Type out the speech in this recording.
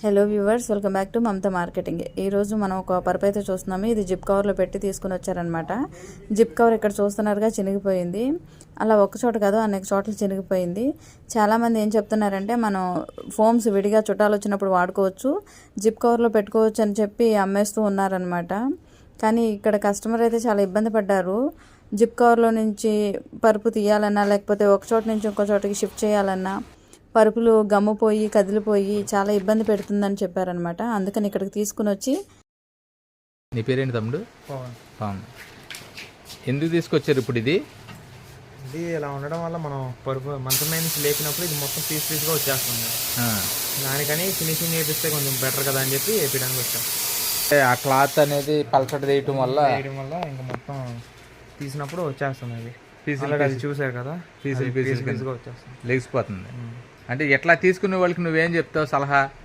Hello viewers, welcome back to Mamata marketing. ఈరోజు మనం ఒక పరుపు అయితే చూస్తున్నాము. ఇది జిప్ కవర్లో పెట్టి తీసుకుని వచ్చారనమాట. జిప్ కవర్ ఇక్కడ చూస్తున్నారుగా చినిగిపోయింది. అలా ఒక చోట కాదు, అనేక చోట్ల చినిగిపోయింది. చాలామంది ఏం చెప్తున్నారంటే మనం ఫోమ్స్ విడిగా చుట్టాలు వచ్చినప్పుడు వాడుకోవచ్చు, జిప్ కవర్లో పెట్టుకోవచ్చు అని చెప్పి అమ్మేస్తూ ఉన్నారనమాట. కానీ ఇక్కడ కస్టమర్ అయితే చాలా ఇబ్బంది పడ్డారు. జిప్ కవర్లో నుంచి పరుపు తీయాలన్నా, లేకపోతే ఒక చోట నుంచి ఇంకో చోటకి షిఫ్ట్ చేయాలన్నా పరుపులు గమ్ముపోయి కదిలిపోయి చాలా ఇబ్బంది పెడుతుందని చెప్పారనమాట. అందుకని ఇక్కడికి తీసుకుని వచ్చి. నీ పేరేంటి తమ్ముడు? పవన్. ఎందుకు తీసుకొచ్చారు ఇప్పుడు? ఇది ఇలా ఉండడం వల్ల మనం పరుపు మంచం మీద నుంచి లేపినప్పుడు ఇది మొత్తం పీస్గా వచ్చేస్తుంది. దానికని ఫినిషింగ్ వేపిస్తే కొంచెం బెటర్ కదా అని చెప్పి వేయడానికి వచ్చాం. ఆ క్లాత్ అనేది పలచటి వేయడం వల్ల ఇంకా మొత్తం తీసినప్పుడు వచ్చేస్తుంది. అది చూసారు కదా, పీసులుగా వచ్చేస్తుంది, లెగిసిపోతుంది. అంటే ఎట్లా తీసుకునే వాళ్ళకి నువ్వేం చెప్తావు సలహా?